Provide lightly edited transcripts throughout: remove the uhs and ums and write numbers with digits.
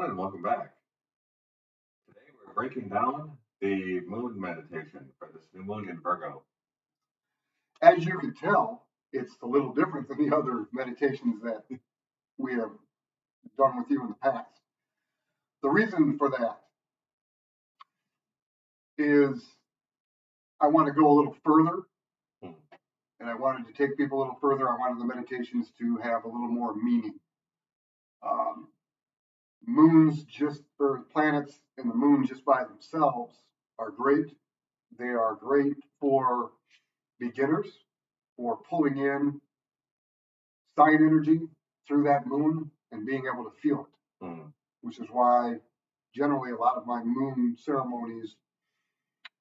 and welcome back. Today we're breaking down the moon meditation for this new moon in Virgo. As you can tell, it's a little different than the other meditations that we have done with you in the past. The reason for that is I want to go a little further, and I wanted to take people a little further. I wanted the meditations to have a little more meaning. Um, Moons just for planets and the moon just by themselves are great. They are great for beginners, for pulling in sign energy through that moon and being able to feel it, which is why generally a lot of my moon ceremonies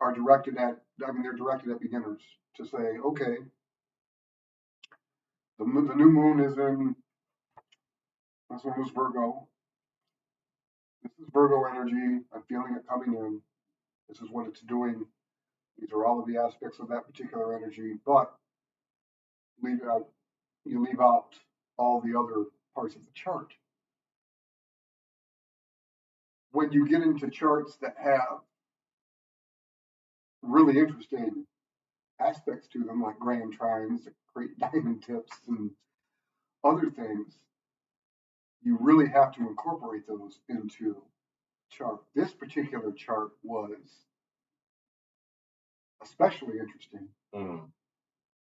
are directed at, they're directed at beginners to say, okay, the new moon is in, this one was Virgo. This is Virgo energy. I'm feeling it coming in. This is what it's doing. These are all of the aspects of that particular energy, but you leave out all the other parts of the chart. When you get into charts that have really interesting aspects to them, like grand trines, great diamond tips, and other things, you really have to incorporate those into chart. This particular chart was especially interesting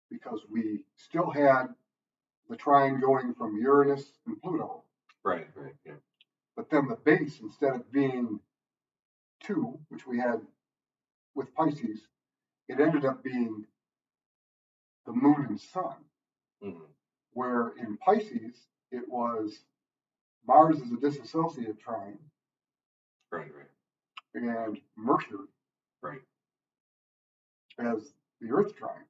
because we still had the trine going from Uranus and Pluto. Right, yeah. But then the base, instead of being 2, which we had with Pisces, it ended up being the moon and sun. Where in Pisces, it was Mars is a disassociative trine. Right. And Mercury. Right. As the Earth trine.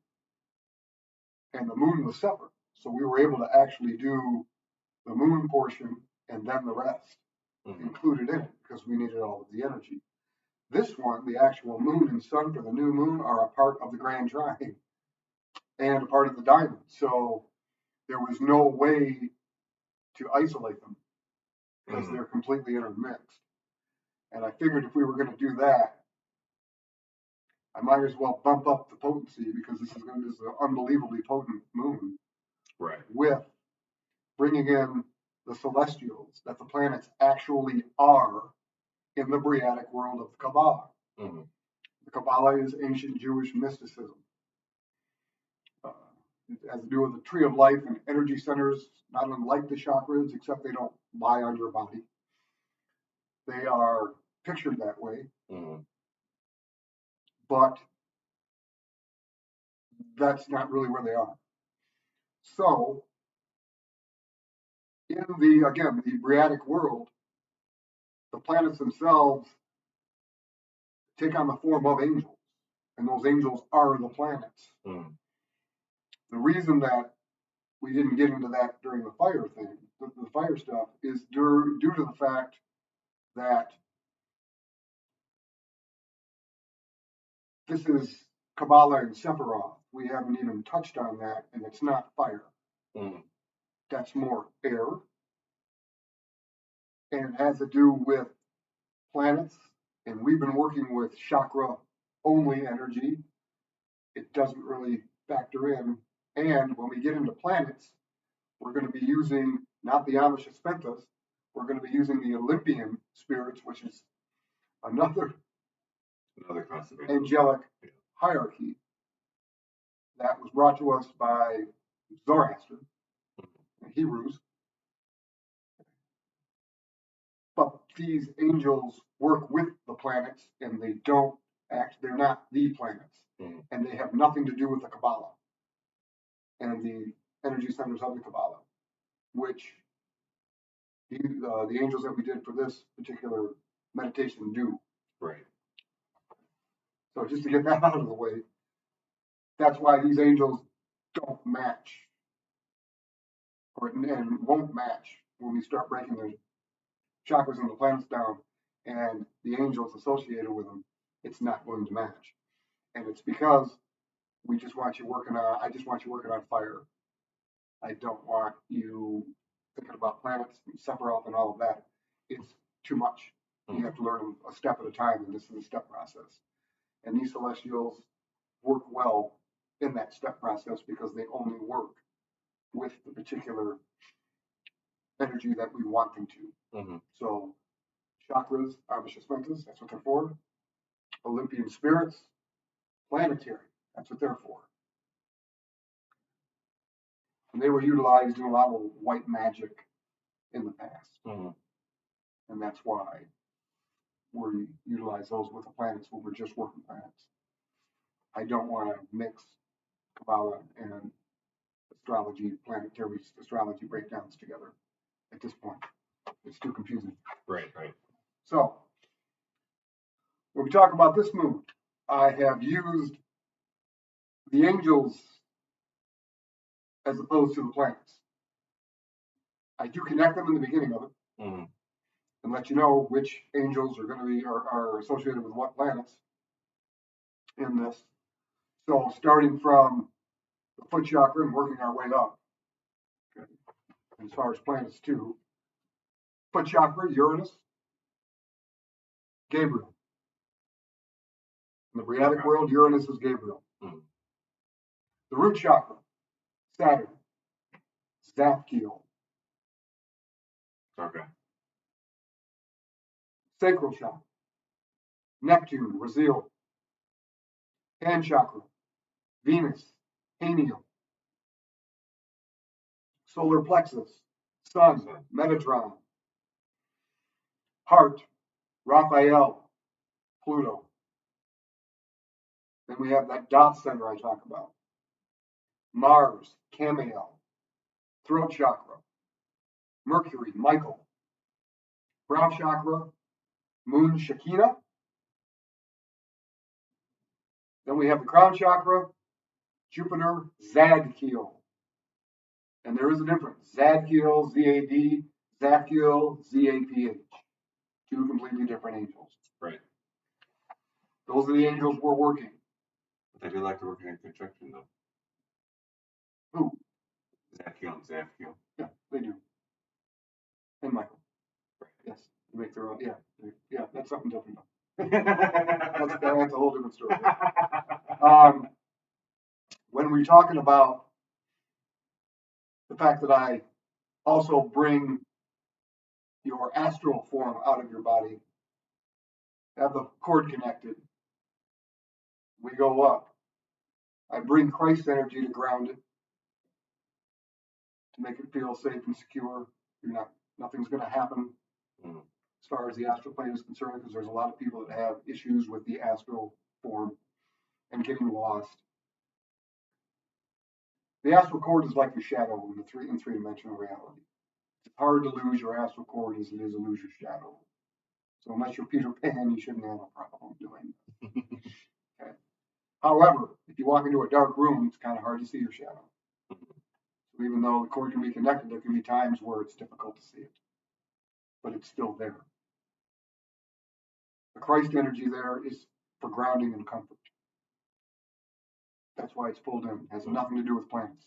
And the moon was separate. So we were able to actually do the moon portion and then the rest included in it because we needed all of the energy. This one, the actual moon and sun for the new moon are a part of the grand trine and a part of the diamond. So there was no way to isolate them because they're completely intermixed. And I figured if we were going to do that, I might as well bump up the potency because this is an unbelievably potent moon. Right. With bringing in the celestials that the planets actually are in the Briatic world of the Kabbalah. The Kabbalah is ancient Jewish mysticism. It has to do with the tree of life and energy centers, not unlike the chakras, except they don't lie on your body. They are pictured that way. But that's not really where they are. So, in the Briatic world, the planets themselves take on the form of angels, and those angels are the planets. The reason that we didn't get into that during the fire thing, the fire stuff, is due to the fact that this is Kabbalah and Sephiroth. We haven't even touched on that, and it's not fire. That's more air, and it has to do with planets, and we've been working with chakra only energy. It doesn't really factor in. And when we get into planets, we're going to be using not the Amish Spentas, we're going to be using the Olympian spirits, which is another concept, angelic hierarchy that was brought to us by Zoroaster, the Hebrews. But these angels work with the planets, and they're not the planets, and they have nothing to do with the Kabbalah and the energy centers of the Kabbalah, which the angels that we did for this particular meditation do. Right. So just to get that out of the way, that's why these angels don't match, and won't match when we start breaking the chakras and the planets down, and the angels associated with them. It's not going to match, and it's because I just want you working on fire. I don't want you thinking about planets and Sephiroth and all of that. It's too much. You have to learn a step at a time, and this is a step process. And these celestials work well in that step process because they only work with the particular energy that we want them to. So chakras, Amish mentis, that's what they're for. Olympian spirits, planetary, that's what they're for. And they were utilized in a lot of white magic in the past. And that's why we utilize those with the planets when we're just working planets. I don't want to mix Kabbalah and astrology, planetary astrology breakdowns together at this point. It's too confusing. Right. So, when we talk about this moon, I have used the angels as opposed to the planets. I do connect them in the beginning of it and let you know which angels are going to be are associated with what planets in this. So, starting from the foot chakra and working our way up. Okay. As far as planets too, foot chakra, Uranus, Gabriel. In the Briatic world, Uranus is Gabriel. The root chakra, Saturn, Zapkiel. Okay. Sacral chakra, Neptune, Raziel. Hand chakra, Venus, Haniel. Solar plexus, Sun, Metatron. Heart, Raphael, Pluto. Then we have that dot center I talk about. Mars, Camiel. Throat chakra, Mercury, Michael. Brow chakra, Moon, Shekinah. Then we have the crown chakra, Jupiter, Zadkiel. And there is a difference. Zadkiel, Z-A-D, Zapkiel, Z-A-P-H. Two completely different angels. Right. Those are the angels we're working. But they do like to work in conjunction, though. Who? Zapkiel and Zapkiel. Yeah, they do. And Michael. Right. Yes. They make their own. Yeah. Yeah, that's something different, though. that's a whole different story. When we're talking about the fact that I also bring your astral form out of your body, have the cord connected, we go up. I bring Christ's energy to ground it, to make it feel safe and secure. Nothing's going to happen as far as the astral plane is concerned, because there's a lot of people that have issues with the astral form and getting lost. The astral cord is like your shadow in three-dimensional reality. It's hard to lose your astral cord as it is to lose your shadow. So unless you're Peter Pan, you shouldn't have a problem doing it. Okay. However, if you walk into a dark room, it's kind of hard to see your shadow. So even though the cord can be connected, there can be times where it's difficult to see it. But it's still there. The Christ energy there is for grounding and comfort. That's why it's pulled in. It has nothing to do with planets.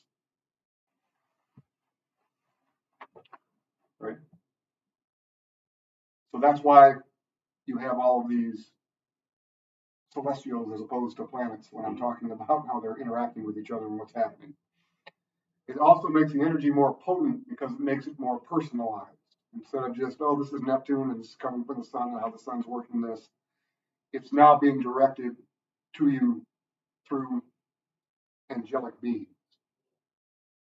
Right? So that's why you have all of these celestials as opposed to planets when I'm talking about how they're interacting with each other and what's happening. It also makes the energy more potent because it makes it more personalized. Instead of just, oh, this is Neptune and this is coming from the sun and how the sun's working this, it's now being directed to you through angelic beings.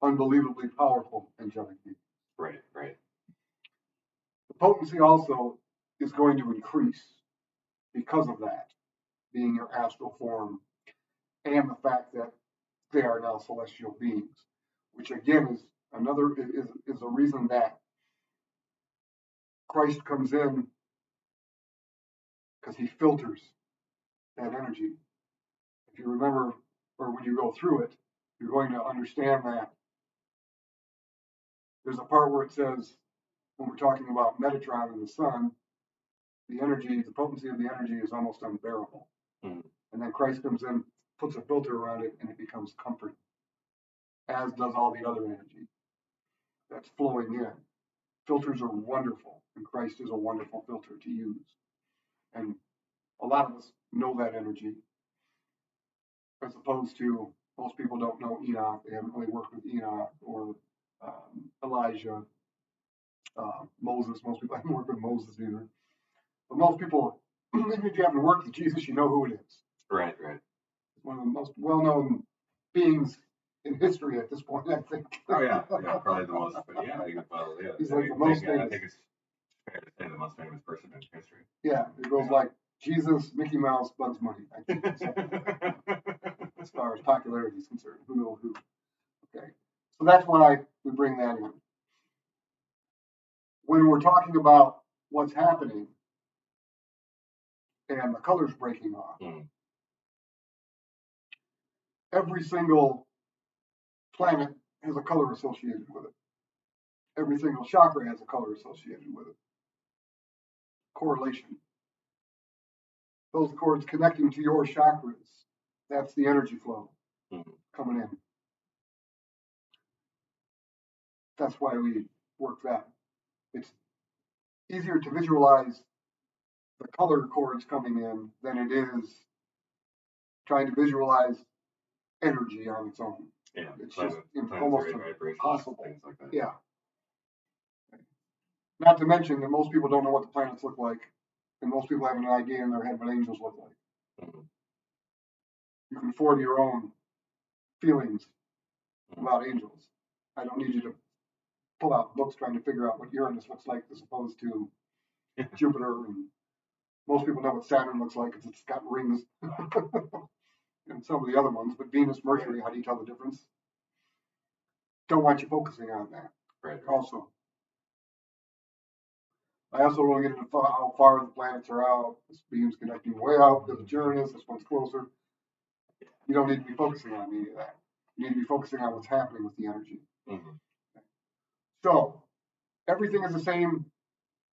Unbelievably powerful angelic beings. Right. The potency also is going to increase because of that, being your astral form, and the fact that they are now celestial beings, which again is a reason that Christ comes in, because he filters that energy. If you remember, or when you go through it, you're going to understand that there's a part where it says, when we're talking about Metatron and the sun, the potency of the energy is almost unbearable. And then Christ comes in, puts a filter around it, and it becomes comfort, as does all the other energy that's flowing in. filters are wonderful, and Christ is a wonderful filter to use. And a lot of us know that energy, as opposed to most people don't know Enoch. They haven't really worked with Enoch or Elijah, Moses. Most people haven't worked with Moses either. But most people, even if you haven't worked with Jesus, you know who it is. Right, right. It's one of the most well-known beings in history at this point, I think. Oh yeah, probably the most. But yeah, well, yeah. He's like the most famous. I think it's fair to say the most famous person in history. Yeah, it goes like Jesus, Mickey Mouse, Bugs Bunny. I think as far as popularity is concerned, who knows who? Okay, so that's why we bring that in. When we're talking about what's happening and the colors breaking off, every single planet has a color associated with it. Every single chakra has a color associated with it. Correlation. Those cords connecting to your chakras, that's the energy flow coming in. That's why we work that. It's easier to visualize the color cords coming in than it is trying to visualize energy on its own. Yeah, it's just almost impossible. Things like that. Yeah. Not to mention that most people don't know what the planets look like, and most people have an idea in their head what angels look like. You can form your own feelings about angels. I don't need you to pull out books trying to figure out what Uranus looks like as opposed to Jupiter. And most people know what Saturn looks like because it's got rings and some of the other ones. But Venus, Mercury, how do you tell the difference? Don't want you focusing on that. Right. Also, I also don't get into how far the planets are out. This beam's connecting way out because it's Uranus. This one's closer. You don't need to be focusing on any of that. You need to be focusing on what's happening with the energy. So everything is the same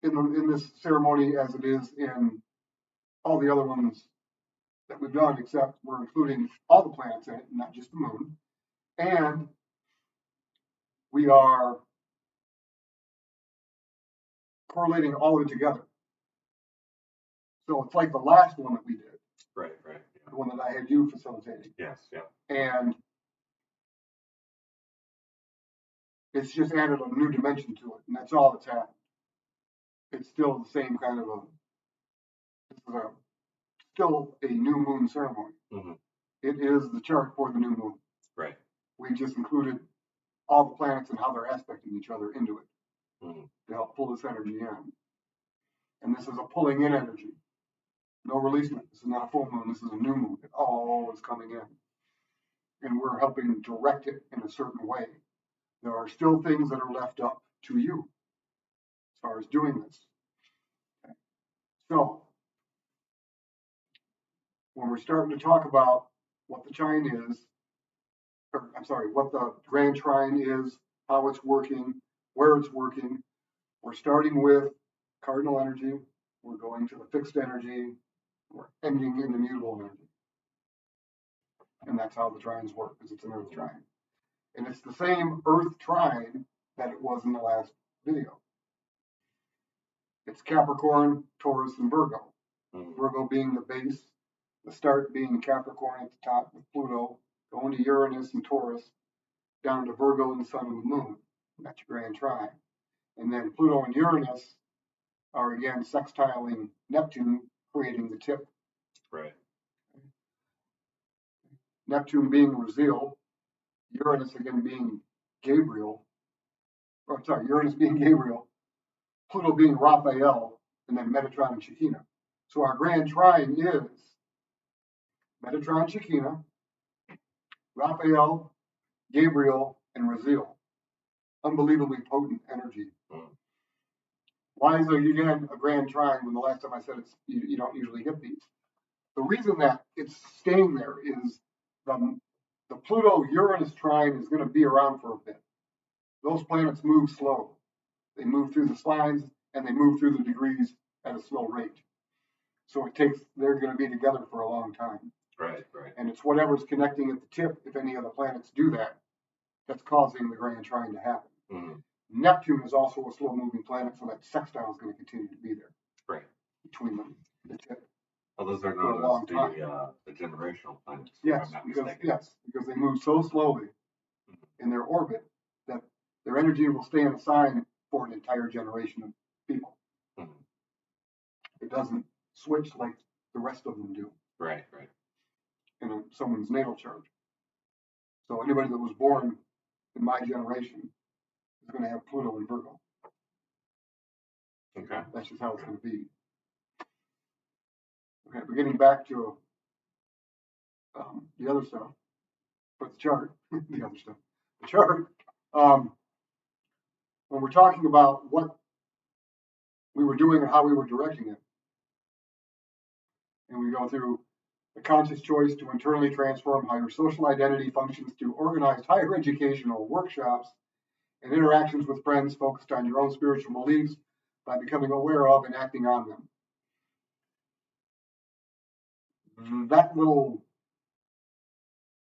in this ceremony as it is in all the other ones that we've done, except we're including all the planets in it, not just the moon. And we are correlating all of it together. So it's like the last one that we did. Right, right. The one that I had you facilitating. Yes, yeah. And it's just added a new dimension to it, and that's all that's happened. It's still the same kind of still a new moon ceremony. It is the chart for the new moon. Right. We just included all the planets and how they're aspecting each other into it to help pull this energy in. And this is a pulling in energy. No releasement. This is not a full moon. This is a new moon. It all is coming in. And we're helping direct it in a certain way. There are still things that are left up to you as far as doing this. Okay. So, when we're starting to talk about what the trine is, what the grand trine is, how it's working, where it's working, we're starting with cardinal energy, we're going to the fixed energy, we're ending in the mutable energy. And that's how the trines work, because it's an earth trine. And it's the same earth trine that it was in the last video. It's Capricorn, Taurus, and Virgo. Virgo being the base, the start being Capricorn at the top with Pluto, going to Uranus and Taurus, down to Virgo and the Sun and the Moon. That's your grand trine. And then Pluto and Uranus are again sextiling Neptune, creating the tip. Right. Neptune being Raziel, Uranus again being Gabriel. Uranus being Gabriel, Pluto being Raphael, and then Metatron and Shekinah. So our grand trine is Metatron, Shekinah, Raphael, Gabriel, and Raziel. Unbelievably potent energy. Why is there again a grand trine when the last time I said it's you don't usually get these? The reason that it's staying there is the Pluto-Uranus trine is going to be around for a bit. Those planets move slow. They move through the signs and they move through the degrees at a slow rate. So they're going to be together for a long time. Right, right. And it's whatever's connecting at the tip, if any of the planets do that, that's causing the grand trine to happen. Neptune is also a slow moving planet, so that sextile is going to continue to be there. Right. Between them. The tip. Well, those are known as the generational planets. Yes, because they move so slowly in their orbit that their energy will stay in a sign for an entire generation of people. Mm-hmm. It doesn't switch like the rest of them do. Right. In someone's natal chart. So anybody that was born in my generation is going to have Pluto in Virgo. Okay. That's just how it's going to be. Okay, but getting back to the other stuff, but the chart, the chart, when we're talking about what we were doing and how we were directing it, and we go through the conscious choice to internally transform how your social identity functions through organized higher educational workshops and interactions with friends focused on your own spiritual beliefs by becoming aware of and acting on them. That little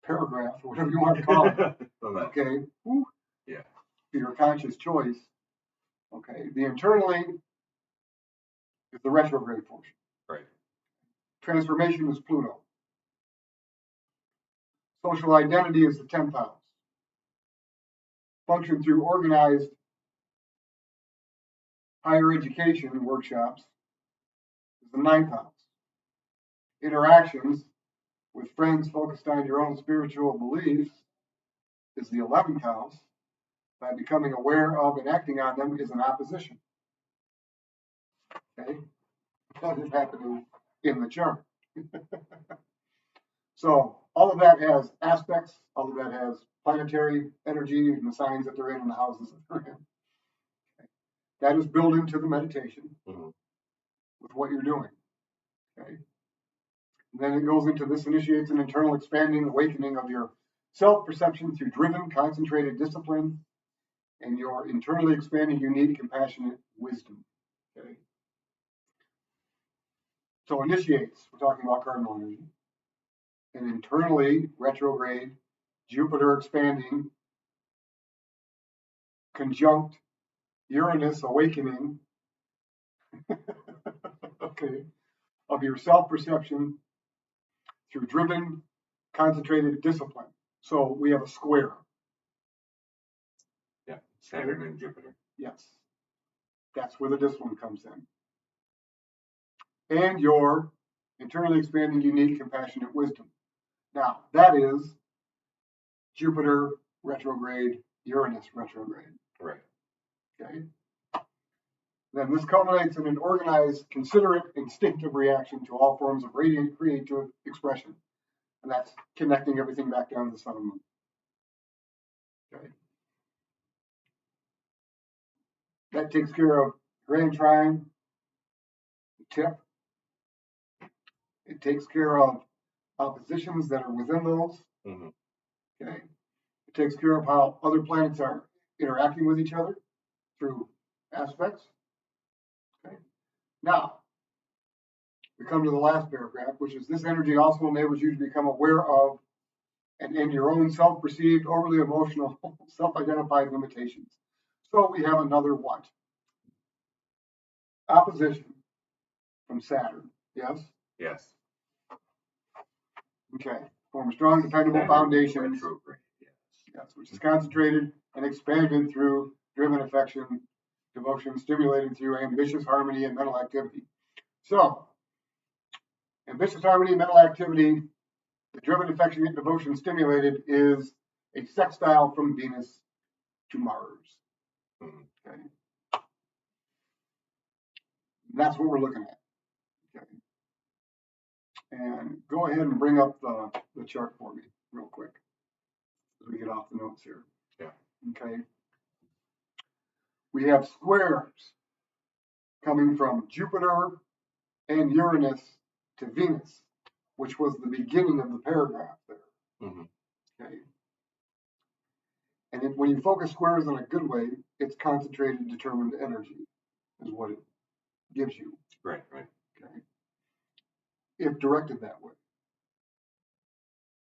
paragraph, or whatever you want to call it, okay, yeah, your conscious choice, okay, the internally is the retrograde portion. Right. Transformation is Pluto. Social identity is the 10th house. Function through organized higher education workshops is the 9th house. Interactions with friends focused on your own spiritual beliefs is the 11th house. By becoming aware of and acting on them is an opposition. Okay? That is happening in the chart. So all of that has aspects, all of that has planetary energy and the signs that they're in and the houses that they're in. Okay. That is built into the meditation with what you're doing. Okay. And then it goes into this initiates an internal expanding awakening of your self-perception through driven, concentrated discipline and your internally expanding, unique, compassionate wisdom. Okay. So initiates, we're talking about cardinal energy. And internally retrograde, Jupiter expanding, conjunct Uranus awakening, okay, of your self-perception through driven, concentrated discipline. So we have a square. Yeah, Saturn and Jupiter. Yes, that's where the discipline comes in. And your internally expanding, unique, compassionate wisdom. Now, that is Jupiter retrograde, Uranus retrograde. Right. Okay. Then this culminates in an organized, considerate, instinctive reaction to all forms of radiant creative expression. And that's connecting everything back down to the sun and moon. Okay. That takes care of grand trine, the tip. It takes care of oppositions that are within those. Mm-hmm. Okay. It takes care of how other planets are interacting with each other through aspects. Okay. Now, we come to the last paragraph, which is this energy also enables you to become aware of and in your own self-perceived, overly emotional, self-identified limitations. So we have another what? Opposition from Saturn. Yes? Yes. Okay. Form a strong, dependable foundation. Yes, which is concentrated and expanded through driven affection, devotion, stimulated through ambitious harmony and mental activity. So, ambitious harmony, mental activity, the driven affection and devotion stimulated is a sextile from Venus to Mars. Okay. And that's what we're looking at. Okay. And go ahead and bring up the chart for me real quick as we get off the notes here. Yeah. Okay. We have squares coming from Jupiter and Uranus to Venus, which was the beginning of the paragraph there. Mm-hmm. Okay. And when you focus squares in a good way, it's concentrated, determined energy is what it gives you. Right. Okay. If directed that way.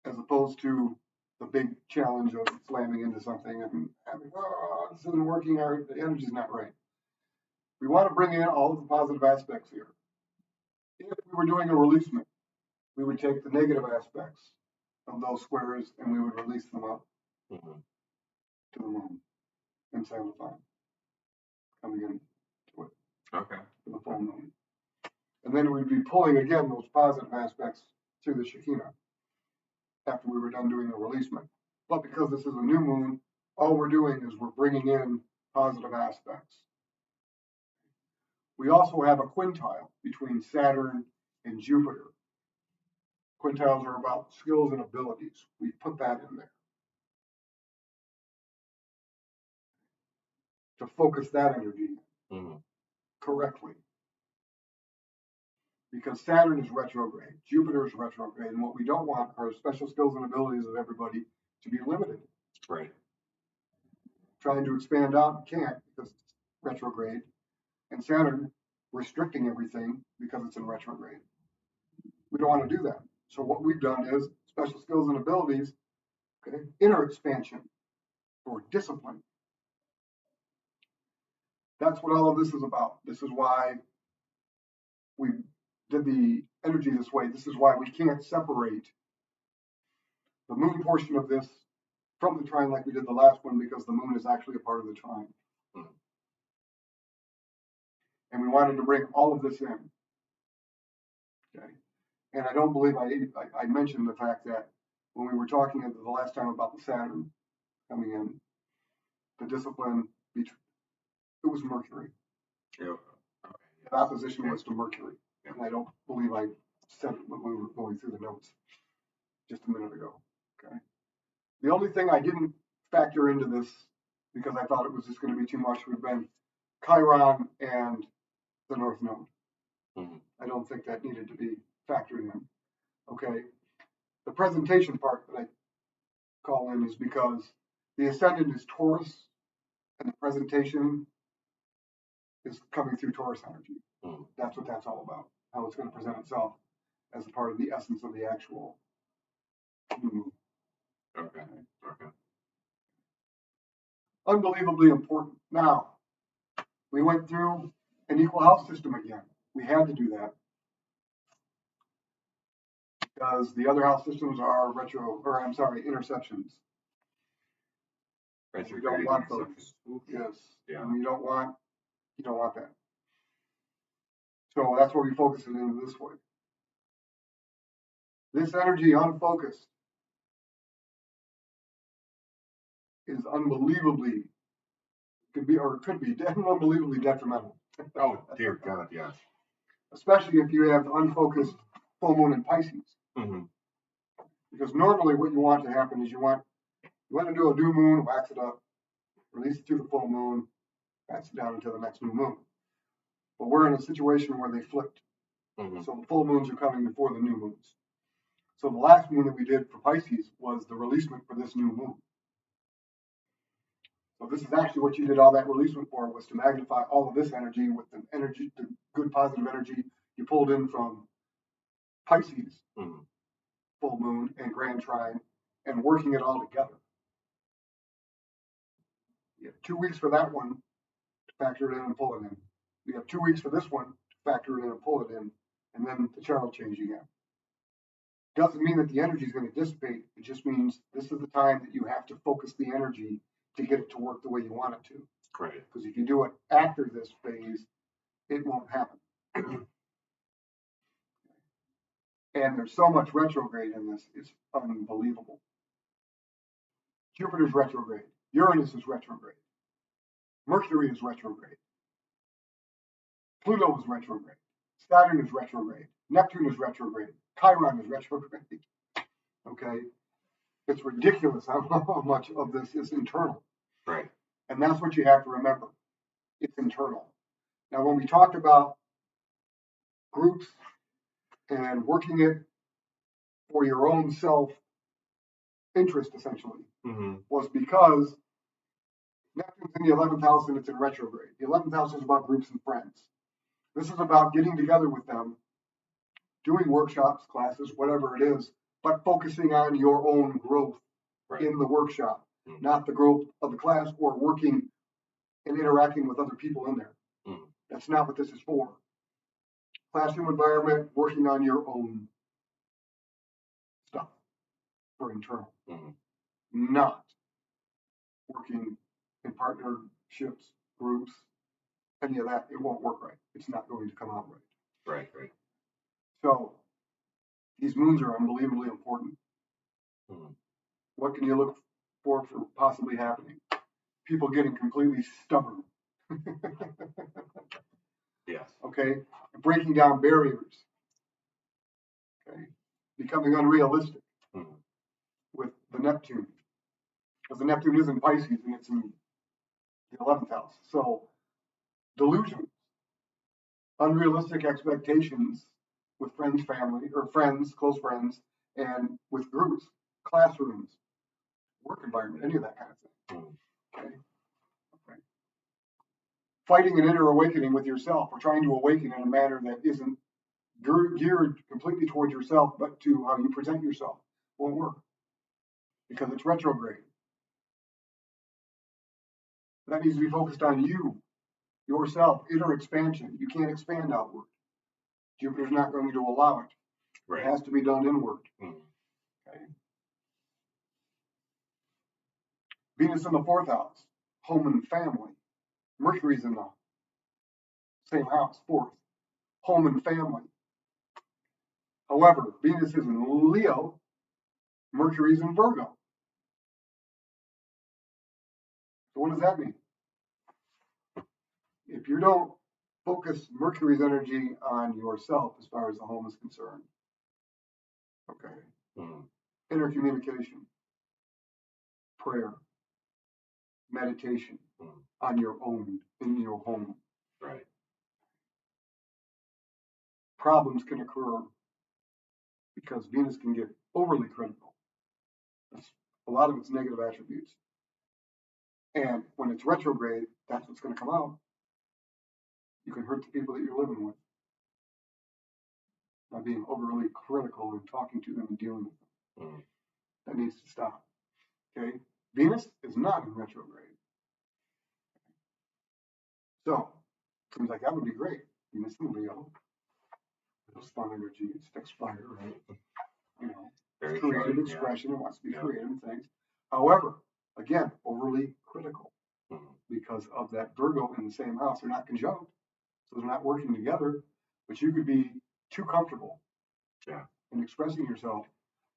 As opposed to the big challenge of slamming into something and having, oh, this isn't working, the energy's not right. We want to bring in all of the positive aspects here. If we were doing a releasement, we would take the negative aspects of those squares and we would release them up to the moon and Sagittarius coming in to it. Okay. To the full moon. And then we'd be pulling again those positive aspects through the Shekinah after we were done doing the releasement. But because this is a new moon, all we're doing is we're bringing in positive aspects. We also have a quintile between Saturn and Jupiter. Quintiles are about skills and abilities. We put that in there to focus that energy correctly. Because Saturn is retrograde, Jupiter is retrograde, and what we don't want are special skills and abilities of everybody to be limited. Right. Trying to expand out, can't because it's retrograde. And Saturn restricting everything because it's in retrograde. We don't want to do that. So what we've done is special skills and abilities, okay, inner expansion or discipline. That's what all of this is about. This is why we did the energy this way. This is why we can't separate the moon portion of this from the trine like we did the last one, because the moon is actually a part of the trine. And we wanted to bring all of this in. Okay. And I don't believe I mentioned the fact that when we were talking the last time about the Saturn coming in, the discipline, it was Mercury. Yeah. The opposition was to Mercury. And I don't believe I said it when we were going through the notes just a minute ago. Okay. The only thing I didn't factor into this, because I thought it was just going to be too much, would have been Chiron and the North Node. I don't think that needed to be factored in. Okay. The presentation part that I call in is because the ascendant is Taurus and the presentation is coming through Taurus energy. That's what that's all about, how it's going to present itself as a part of the essence of the actual moon. Okay. Unbelievably important. Now, we went through an equal house system again. We had to do that because the other house systems are interceptions. We don't want those. Yes. Yeah. And you don't want that. So that's where we focus it into this way. This energy unfocused is unbelievably could be unbelievably detrimental. Oh dear God, yes. Especially if you have unfocused full moon in Pisces. Because normally what you want to happen is you want to do a new moon, wax it up, release it through the full moon, pass it down until the next new moon. But we're in a situation where they flipped. So the full moons are coming before the new moons. So the last moon that we did for Pisces was the releasement for this new moon. So this is actually what you did all that releasement for, was to magnify all of this energy with the good positive energy you pulled in from Pisces, full moon and grand trine, and working it all together. You have 2 weeks for that one to factor it in and pull it in. You have 2 weeks for this one to factor it in and pull it in, and then the chart will change again. Doesn't mean that the energy is going to dissipate. It just means this is the time that you have to focus the energy to get it to work the way you want it to. Right. Because if you do it after this phase, it won't happen. And there's so much retrograde in this, it's unbelievable. Jupiter's retrograde. Uranus is retrograde. Mercury is retrograde. Pluto is retrograde. Saturn is retrograde. Neptune is retrograde. Chiron is retrograde. Okay? It's ridiculous how much of this is internal. Right. And that's what you have to remember. It's internal. Now, when we talked about groups and working it for your own self-interest, essentially, was because Neptune's in the 11th house and it's in retrograde. The 11th house is about groups and friends. This is about getting together with them, doing workshops, classes, whatever it is, but focusing on your own growth in the workshop, not the growth of the class or working and interacting with other people in there. That's not what this is for. Classroom environment, working on your own stuff for internal, not working in partnerships, groups, any of that. It won't work right. It's not going to come out right. Right. So these moons are unbelievably important. What can you look for possibly happening? People getting completely stubborn. Yes. Okay, breaking down barriers. Okay, becoming unrealistic with the Neptune, because the Neptune is in Pisces and it's in the 11th house. So delusions, unrealistic expectations with friends, family, or friends, close friends, and with groups, classrooms, work environment, any of that kind of thing. Okay. Fighting an inner awakening with yourself, or trying to awaken in a manner that isn't geared completely towards yourself, but to how you present yourself, won't work because it's retrograde. That needs to be focused on you, yourself, inner expansion. You can't expand outward. Jupiter's not going to allow it. Right. It has to be done inward. Okay. Venus in the 4th house, home and family. Mercury's in the same house, 4th, home and family. However, Venus is in Leo, Mercury's in Virgo. So what does that mean? If you don't focus Mercury's energy on yourself as far as the home is concerned, okay, inner communication, prayer, meditation on your own, in your home. Right. Problems can occur because Venus can get overly critical. That's a lot of its negative attributes. And when it's retrograde, that's what's going to come out. You can hurt the people that you're living with by being overly critical and talking to them and dealing with them. That needs to stop. Okay? Venus is not in retrograde. So, seems like that would be great. Venus in Leo. Those fun energy, it's next fire, right? You know, very creative expression, it wants to be creative and things. However, again, overly critical because of that Virgo in the same house. They're not conjunct, so they're not working together, but you could be too comfortable in expressing yourself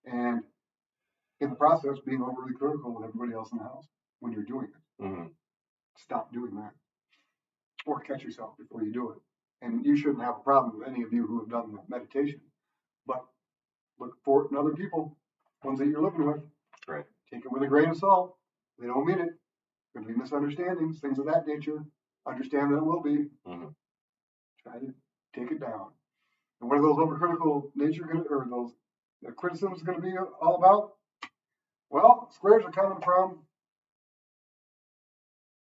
and in the process being overly critical with everybody else in the house when you're doing it. Stop doing that. Or catch yourself before you do it. And you shouldn't have a problem with any of you who have done the meditation. But look for it in other people, ones that you're living with. Right. Take it with a grain of salt. They don't mean it. There'll be misunderstandings, things of that nature. Understand that it will be. Try to take it down. And what are those overcritical nature or those criticisms going to be all about? Well, squares are coming from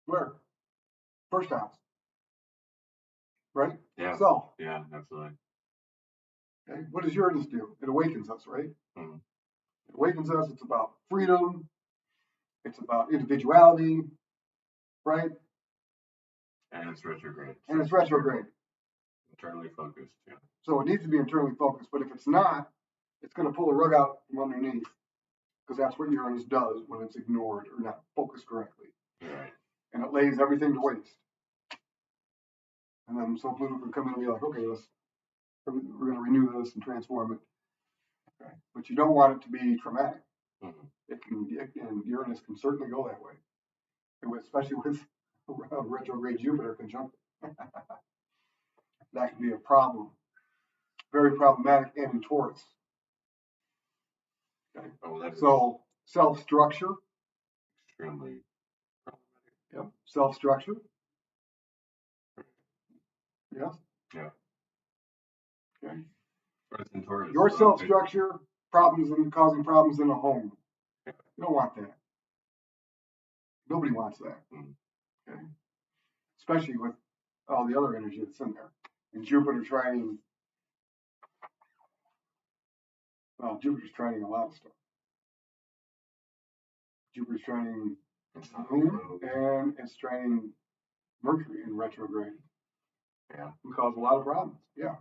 where? First house. Right? Yeah. So. Yeah, absolutely. Okay. What does Uranus do? It awakens us, right? It awakens us. It's about freedom. It's about individuality, right? And it's retrograde. And it's retrograde. Internally focused, yeah. So it needs to be internally focused, but if it's not, it's going to pull the rug out from underneath because that's what Uranus does when it's ignored or not focused correctly. Right. And it lays everything to waste. And then so Pluto can come in and be like, okay, we're going to renew this and transform it. Okay. But you don't want it to be traumatic. And Uranus can certainly go that way, especially with retrograde Jupiter conjunct. That can be a problem. Very problematic and in Taurus. Okay. So self-structure. Extremely problematic. Yep. Self-structure. Yes. Yeah. Okay. Your self-structure problems and causing problems in a home. You don't want that. Nobody wants that. Okay. Especially with all the other energy that's in there. And Jupiter trying. Well, Jupiter's trying a lot of stuff. Jupiter's trining It's the not moon, rogue. and it's trining Mercury in retrograde. Yeah. Can cause a lot of problems. Yeah.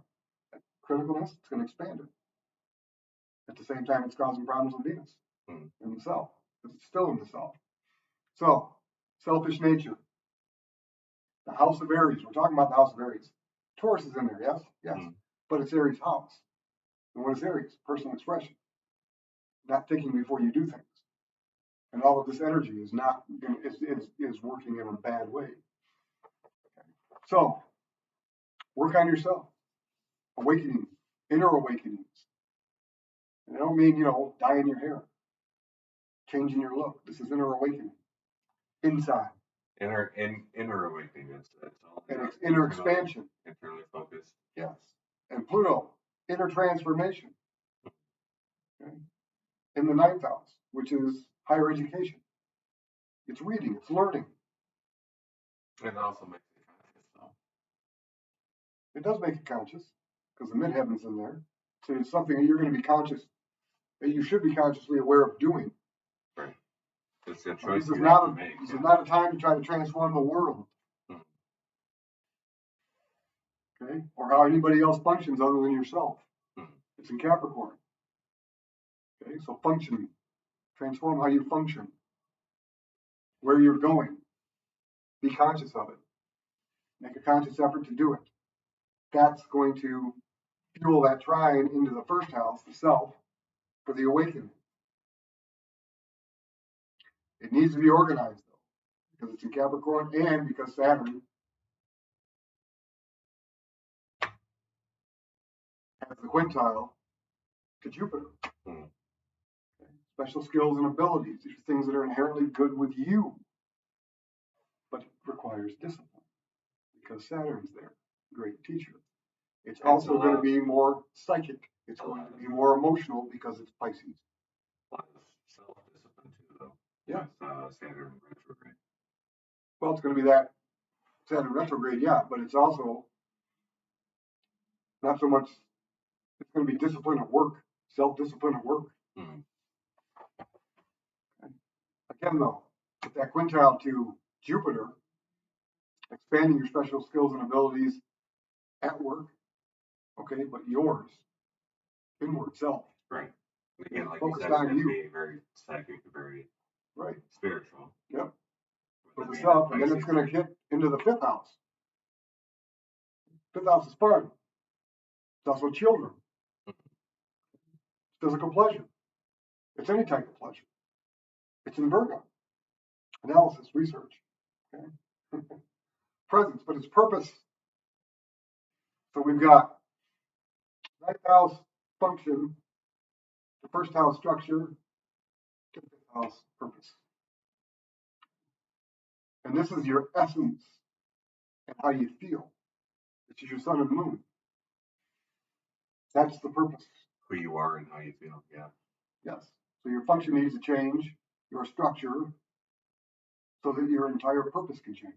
Criticalness, it's going to expand it. At the same time, it's causing problems with Venus in the self, because it's still in the self. So, selfish nature. The house of Aries. We're talking about the house of Aries. Taurus is in there, yes? Yes. But it's Aries' house. And what is Aries? Personal expression. Not thinking before you do things. And all of this energy is not is working in a bad way. So, work on yourself. Awakening, inner awakenings. And I don't mean, dyeing your hair, changing your look. This is inner awakening. Inside. Inner awakening. It's all And it's inner expansion. Internally focused. Yes. And Pluto, inner transformation. Okay. In the ninth house, which is higher education. It's reading, it's learning. It also makes it conscious, though. It does make it conscious, because the midheaven's in there. So it's something that you're going to be conscious, that you should be consciously aware of doing. Right. It's a choice This is not a time to try to transform the world. Okay? Or how anybody else functions other than yourself. It's in Capricorn. Okay, so function. Transform how you function. Where you're going. Be conscious of it. Make a conscious effort to do it. That's going to fuel that trine into the first house, the self, for the awakening. It needs to be organized, though, because it's in Capricorn and because Saturn has the quintile to Jupiter. Okay. Special skills and abilities. These are things that are inherently good with you, but it requires discipline because Saturn's there, great teacher. It's also going to be more psychic. It's going to be more emotional because it's Pisces. A lot of self-discipline too, though. Yeah. With Saturn retrograde. Well, it's going to be that Saturn retrograde, yeah, but it's also not so much. It's going to be discipline at work, self-discipline at work. Again, though, with that quintile to Jupiter, expanding your special skills and abilities at work, okay, but yours, inward self. Right. Again, like focused you said, on you. Be very psychic, very right, spiritual. Yep. For the self, and then it's going to hit into the fifth house. Fifth house is fun. It's also children. Physical pleasure. It's any type of pleasure. It's in Virgo. Analysis, research. Okay. Presence, but it's purpose. So we've got ninth house function, the first house structure, fifth house purpose. And this is your essence and how you feel. This is your sun and moon. That's the purpose. Who you are and how you feel, yeah. Yes. So your function needs to change, your structure, so that your entire purpose can change.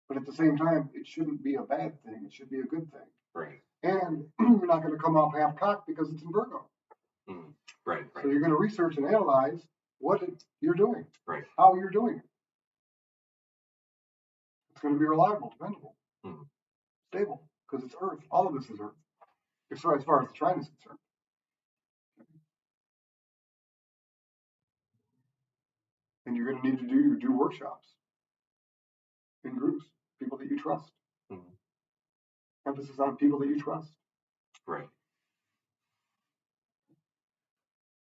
But at the same time, it shouldn't be a bad thing. It should be a good thing. Right. And you're not going to come off half-cocked because it's in Virgo. Right. So you're going to research and analyze what you're doing. Right. How you're doing it. It's going to be reliable, dependable, stable, because it's Earth. All of this is Earth. As far as the trine is concerned. And you're going to need to do workshops in groups, people that you trust. Emphasis on people that you trust. Right.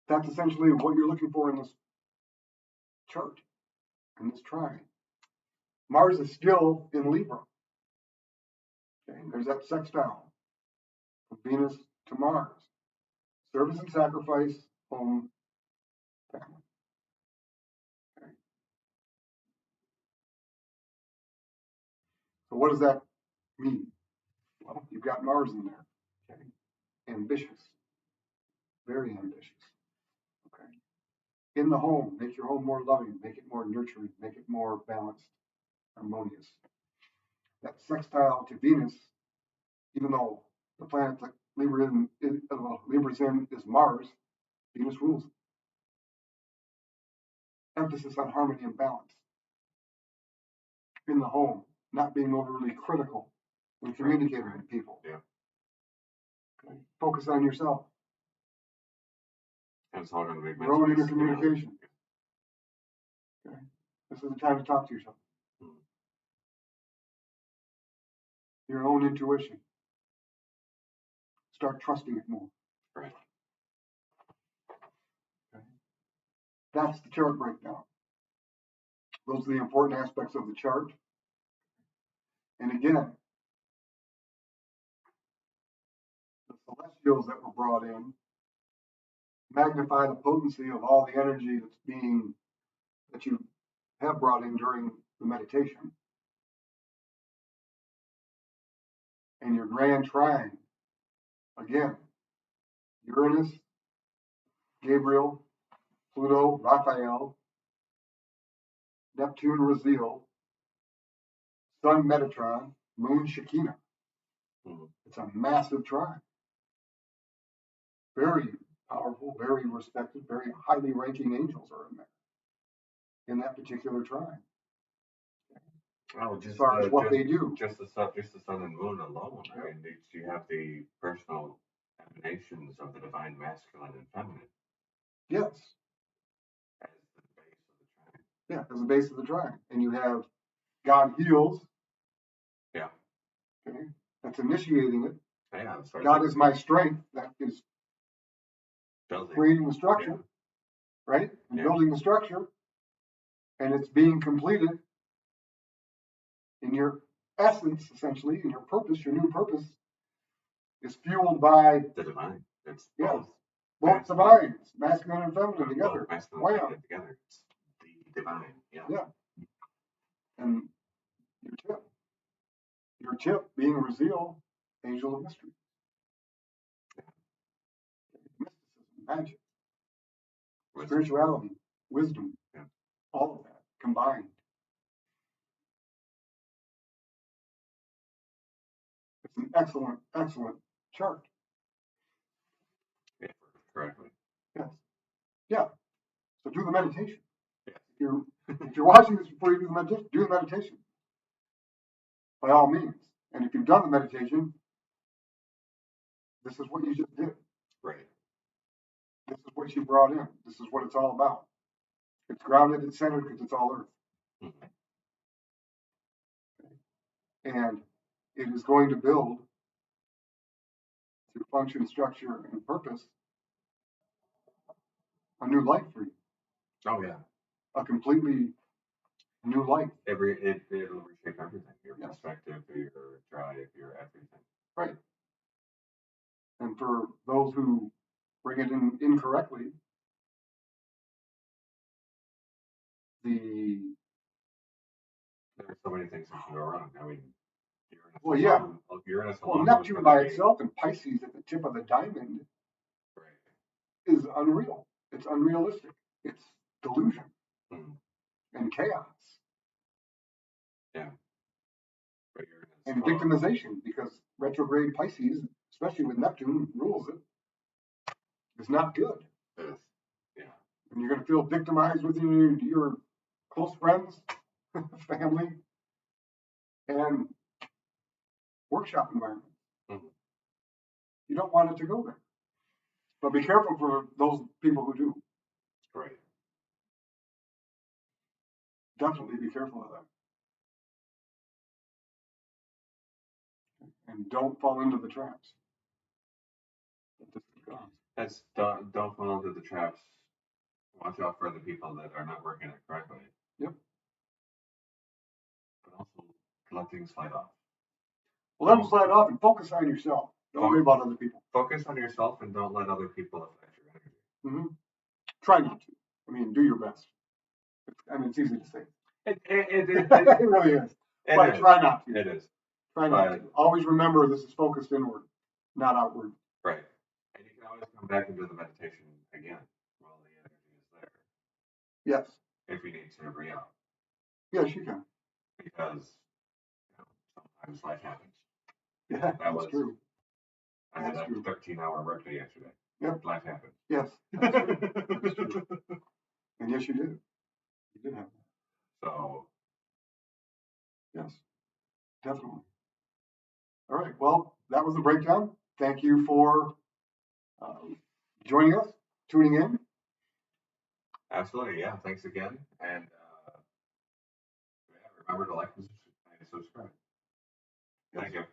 That's essentially what you're looking for in this chart, in this trine. Mars is still in Libra. Okay, there's that sextile from Venus to Mars. Service and sacrifice, home, family. Okay. So what does that mean? Well, you've got Mars in there. Okay. Ambitious. Very ambitious. Okay. In the home, make your home more loving, make it more nurturing, make it more balanced, harmonious. That sextile to Venus, even though the planet that Libra's in is Mars, Venus rules. emphasis on harmony and balance in the home, not being overly critical when communicating with people. Yeah. Okay. Focus on yourself. And it's all going to be your own inner communication. Okay. This is the time to talk to yourself. Your own intuition. Start trusting it more. Right. Okay. That's the chart breakdown. Those are the important aspects of the chart. And again, the celestials that were brought in magnify the potency of all the energy that you have brought in during the meditation. And your grand trine, again, Uranus, Gabriel, Pluto, Raphael, Neptune, Raziel, Sun, Metatron, Moon, Shekinah. It's a massive trine. Very powerful, very respected, very highly ranking angels are in there, in that particular trine. Oh, just as far as what they do. Just the sun and moon alone. Yep. I mean, you have the personal emanations of the divine masculine and feminine. Yes. As the base of the trine. Yeah, as the base of the trine. And you have God heals. Yeah. Okay. That's initiating it. Yeah. God is my strength. That is creating the structure. Yeah. Right? And building the structure. And it's being completed in your essence, essentially, in your purpose, your new purpose, is fueled by the divine. It's both divines, masculine and feminine together. Wow. Together. It's the divine. Yeah. Yeah. And your tip being Raziel, angel of mystery. Mysticism, magic, spirituality, wisdom, all of that combined. It's an excellent, excellent chart. Yeah, correctly. Yes. Yeah. So do the meditation. Yeah. If you're watching this before you do the meditation. By all means. And if you've done the meditation, this is what you just did. Right. This is what you brought in. This is what it's all about. It's grounded and centered because it's all earth. Mm-hmm. And it is going to build through function, structure, and purpose a new life for you. Oh yeah. A completely new life. It'll reshape everything. Your perspective, your drive, your everything. Right. And for those who bring it in incorrectly, there are so many things that can go wrong. I mean, Neptune by itself and Pisces at the tip of the diamond is unreal. It's unrealistic. It's delusion and chaos. Yeah. And victimization, because retrograde Pisces, especially with Neptune, rules it, is not good. Yeah. And you're going to feel victimized with your close friends, family, and workshop environment. Mm-hmm. You don't want it to go there. But be careful for those people who do. Right. Definitely be careful of that. And don't fall into the traps. Don't fall into the traps. Watch out for the people that are not working it correctly. Yep. But also let things slide off. Well, let them slide off and focus on yourself. Don't worry about other people. Focus on yourself and don't let other people affect your energy. Mm-hmm. Try not to. I mean, do your best. It's easy to say. It really is. But try not to. It is. Try not to. Always remember this is focused inward, not outward. Right. And you can always come back and do the meditation again while the energy is there. Yes. If you need to re-up. Yes, you can. Because sometimes life happens. Yeah, that's true. I had a 13-hour workday yesterday. Yep. Life happens. Yes, that's true. That's true. And yes, you did. did have. So, Yes, definitely. All right. Well, that was the breakdown. Thank you for joining us, tuning in. absolutely, yeah. Thanks again, and yeah, remember to like and subscribe. Yes. Thank you.